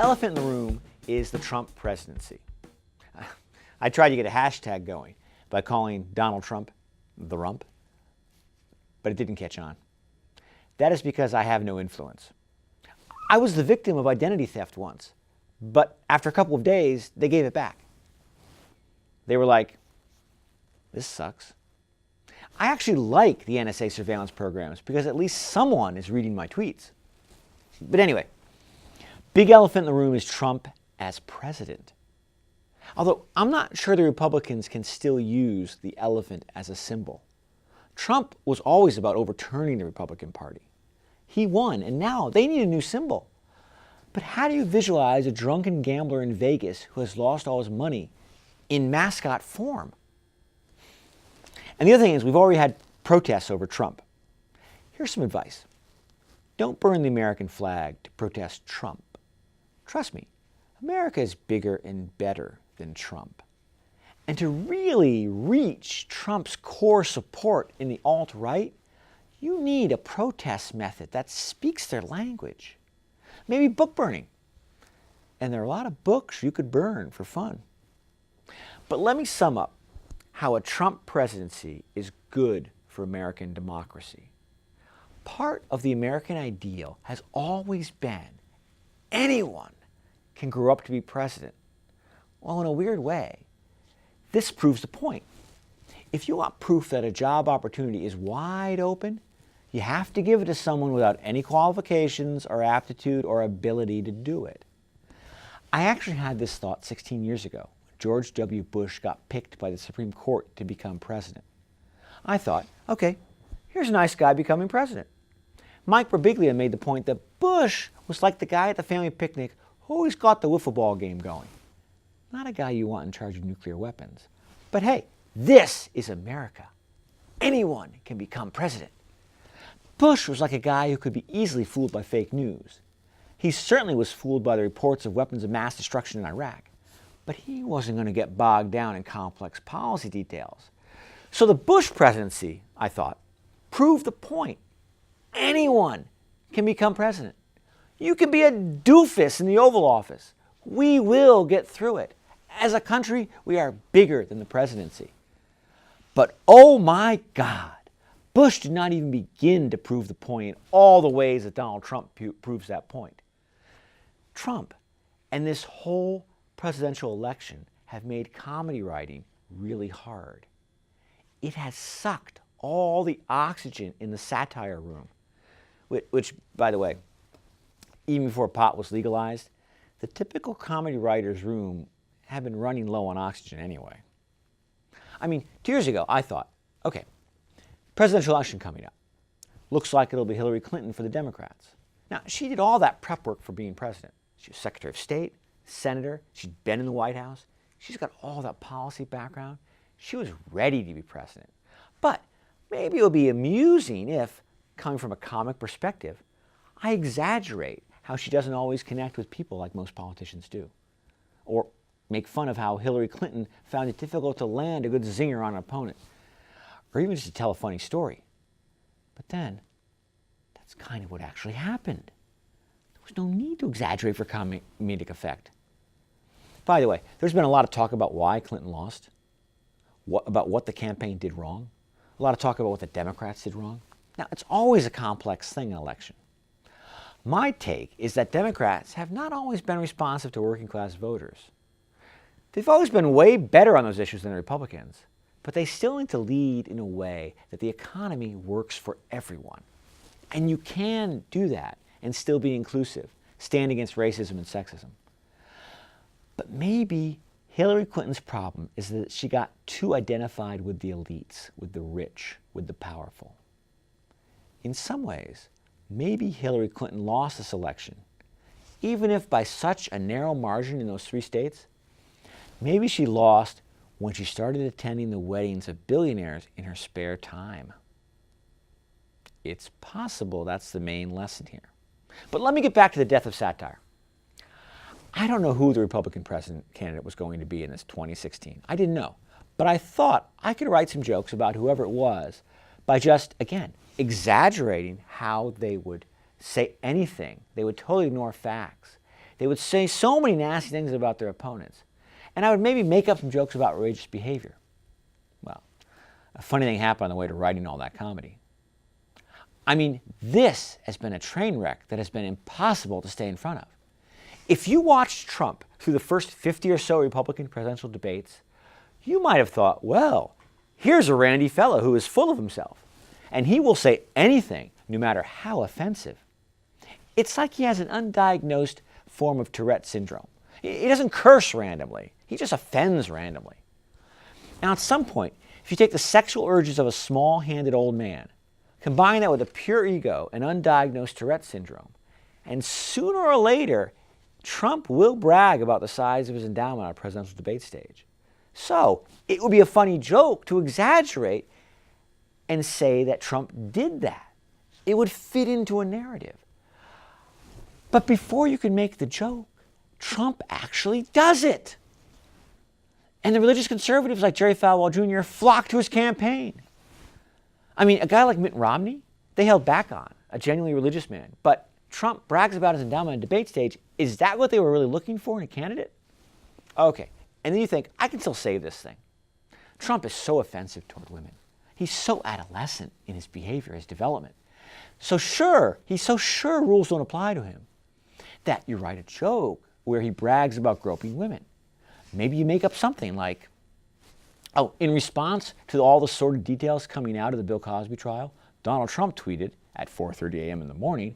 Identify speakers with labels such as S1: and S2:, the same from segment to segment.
S1: elephant in the room is the Trump presidency. I tried to get a hashtag going by calling Donald Trump the rump, but it didn't catch on. That is because I have no influence. I was the victim of identity theft once, but after a couple of days, they gave it back. They were like, this sucks. I actually like the NSA surveillance programs because at least someone is reading my tweets. But anyway, big elephant in the room is Trump as president. Although I'm not sure the Republicans can still use the elephant as a symbol. Trump was always about overturning the Republican Party. He won, and now they need a new symbol. But how do you visualize a drunken gambler in Vegas who has lost all his money in mascot form? And the other thing is, we've already had protests over Trump. Here's some advice. Don't burn the American flag to protest Trump. Trust me, America is bigger and better than Trump. And to really reach Trump's core support in the alt-right, you need a protest method that speaks their language. Maybe book burning. And there are a lot of books you could burn for fun. But let me sum up how a Trump presidency is good for American democracy. Part of the American ideal has always been anyone can grow up to be president. Well, in a weird way, this proves the point. If you want proof that a job opportunity is wide open, you have to give it to someone without any qualifications or aptitude or ability to do it. I actually had this thought 16 years ago. George W. Bush got picked by the Supreme Court to become president. I thought, okay, here's a nice guy becoming president. Mike Birbiglia made the point that Bush was like the guy at the family picnic who always got the wiffle ball game going. Not a guy you want in charge of nuclear weapons. But hey, this is America. Anyone can become president. Bush was like a guy who could be easily fooled by fake news. He certainly was fooled by the reports of weapons of mass destruction in Iraq. But he wasn't going to get bogged down in complex policy details. So the Bush presidency, I thought, proved the point. Anyone can become president. You can be a doofus in the Oval Office. We will get through it. As a country, we are bigger than the presidency. But oh my God, Bush did not even begin to prove the point in all the ways that Donald Trump proves that point. Trump and this whole presidential election have made comedy writing really hard. It has sucked all the oxygen in the satire room, which, by the way, even before pot was legalized, the typical comedy writer's room had been running low on oxygen anyway. I mean, 2 years ago, I thought, okay, presidential election coming up. Looks like it'll be Hillary Clinton for the Democrats. Now, she did all that prep work for being president. She was Secretary of State, Senator, she'd been in the White House. She's got all that policy background. She was ready to be president. But maybe it would be amusing if, coming from a comic perspective, I exaggerate how she doesn't always connect with people like most politicians do. Or make fun of how Hillary Clinton found it difficult to land a good zinger on an opponent. Or even just to tell a funny story. But then, that's kind of what actually happened. There was no need to exaggerate for comedic effect. By the way, there's been a lot of talk about why Clinton lost, about what the campaign did wrong, a lot of talk about what the Democrats did wrong. Now, it's always a complex thing in an election. My take is that Democrats have not always been responsive to working class voters. They've always been way better on those issues than the Republicans, but they still need to lead in a way that the economy works for everyone. And you can do that and still be inclusive, stand against racism and sexism. But maybe Hillary Clinton's problem is that she got too identified with the elites, with the rich, with the powerful. In some ways, maybe Hillary Clinton lost this election, even if by such a narrow margin in those 3 states. Maybe she lost when she started attending the weddings of billionaires in her spare time. It's possible that's the main lesson here. But let me get back to the death of satire. I don't know who the Republican president candidate was going to be in this 2016. I didn't know. But I thought I could write some jokes about whoever it was by just, again, exaggerating how they would say anything. They would totally ignore facts. They would say so many nasty things about their opponents. And I would maybe make up some jokes about outrageous behavior. Well, a funny thing happened on the way to writing all that comedy. I mean, this has been a train wreck that has been impossible to stay in front of. If you watched Trump through the first 50 or so Republican presidential debates, you might have thought, well, here's a randy fellow who is full of himself, and he will say anything, no matter how offensive. It's like he has an undiagnosed form of Tourette syndrome. He doesn't curse randomly. He just offends randomly. Now, at some point, if you take the sexual urges of a small-handed old man, combine that with a pure ego and undiagnosed Tourette syndrome, and sooner or later, Trump will brag about the size of his endowment on a presidential debate stage. So, it would be a funny joke to exaggerate and say that Trump did that. It would fit into a narrative. But before you can make the joke, Trump actually does it. And the religious conservatives like Jerry Falwell Jr. flock to his campaign. I mean, a guy like Mitt Romney, they held back on, a genuinely religious man. But Trump brags about his endowment on a debate stage. Is that what they were really looking for in a candidate? Okay. And then you think, I can still save this thing. Trump is so offensive toward women. He's so adolescent in his behavior, his development. He's so sure rules don't apply to him that you write a joke where he brags about groping women. Maybe you make up something like, in response to all the sordid details coming out of the Bill Cosby trial, Donald Trump tweeted at 4:30 a.m. in the morning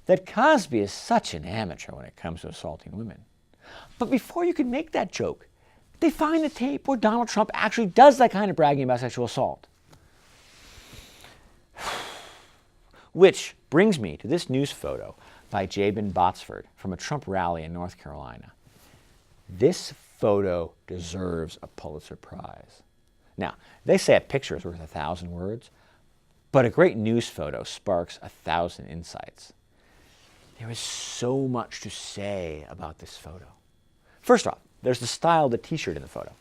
S1: that Cosby is such an amateur when it comes to assaulting women. But before you can make that joke, they find the tape where Donald Trump actually does that kind of bragging about sexual assault. Which brings me to this news photo by Jabin Botsford from a Trump rally in North Carolina. This photo deserves a Pulitzer Prize. Now, they say a picture is worth 1,000 words, but a great news photo sparks 1,000 insights. There is so much to say about this photo. First off, there's the style of the t-shirt in the photo.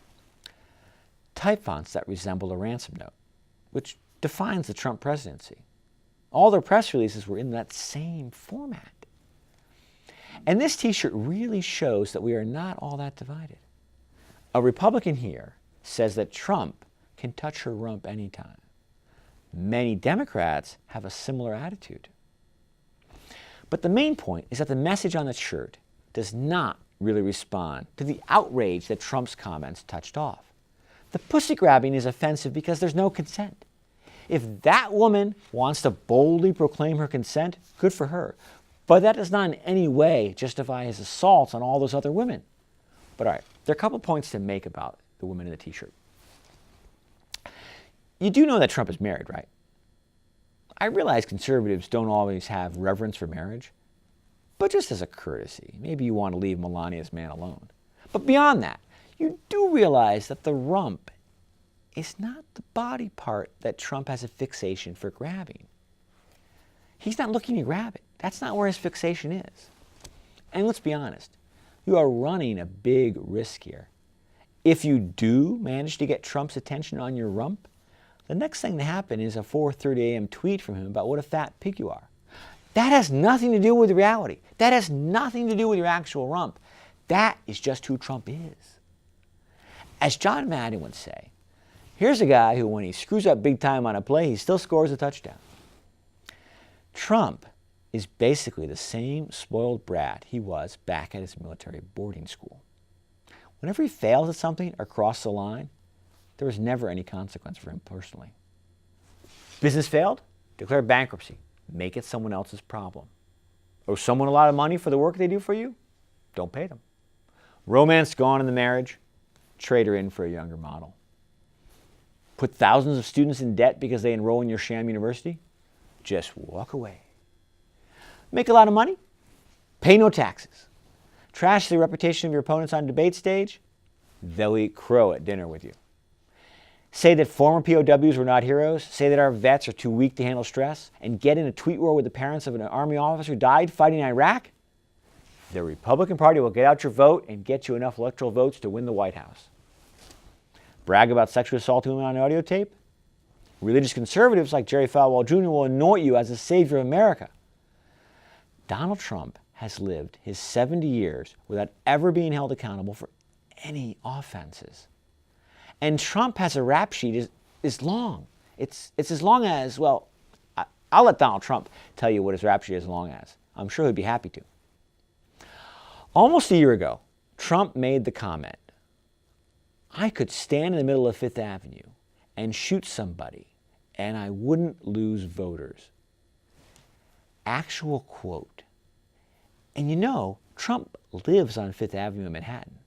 S1: Type fonts that resemble a ransom note, which defines the Trump presidency. All their press releases were in that same format. And this t-shirt really shows that we are not all that divided. A Republican here says that Trump can touch her rump anytime. Many Democrats have a similar attitude. But the main point is that the message on the shirt does not really respond to the outrage that Trump's comments touched off. The pussy grabbing is offensive because there's no consent. If that woman wants to boldly proclaim her consent, good for her. But that does not in any way justify his assaults on all those other women. But all right, there are a couple points to make about the woman in the t-shirt. You do know that Trump is married, right? I realize conservatives don't always have reverence for marriage, but just as a courtesy, maybe you want to leave Melania's man alone. But beyond that, you do realize that the rump is not the body part that Trump has a fixation for grabbing. He's not looking to grab it. That's not where his fixation is. And let's be honest, you are running a big risk here. If you do manage to get Trump's attention on your rump, the next thing to happen is a 4:30 a.m. tweet from him about what a fat pig you are. That has nothing to do with reality. That has nothing to do with your actual rump. That is just who Trump is. As John Madden would say, here's a guy who, when he screws up big time on a play, he still scores a touchdown. Trump is basically the same spoiled brat he was back at his military boarding school. Whenever he fails at something or crosses the line, there was never any consequence for him personally. Business failed? Declare bankruptcy. Make it someone else's problem. Owe someone a lot of money for the work they do for you? Don't pay them. Romance gone in the marriage? Trade her in for a younger model. Put thousands of students in debt because they enroll in your sham university? Just walk away. Make a lot of money? Pay no taxes. Trash the reputation of your opponents on debate stage? They'll eat crow at dinner with you. Say that former POWs were not heroes, say that our vets are too weak to handle stress, and get in a tweet war with the parents of an Army officer who died fighting in Iraq? The Republican Party will get out your vote and get you enough electoral votes to win the White House. Brag about sexually assaulting women on audio tape? Religious conservatives like Jerry Falwell Jr. will anoint you as the savior of America. Donald Trump has lived his 70 years without ever being held accountable for any offenses. And Trump has a rap sheet is long. It's as long as, well, I'll let Donald Trump tell you what his rap sheet is as long as. I'm sure he'd be happy to. Almost a year ago, Trump made the comment, I could stand in the middle of Fifth Avenue and shoot somebody and I wouldn't lose voters. Actual quote. And you know, Trump lives on Fifth Avenue in Manhattan.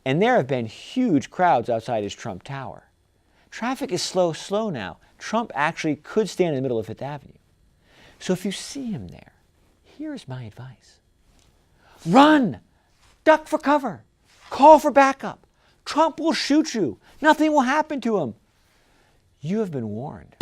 S1: And there have been huge crowds outside his Trump Tower. Traffic is slow now. Trump actually could stand in the middle of Fifth Avenue. So if you see him there, here's my advice. Run! Duck for cover. Call for backup. Trump will shoot you. Nothing will happen to him. You have been warned.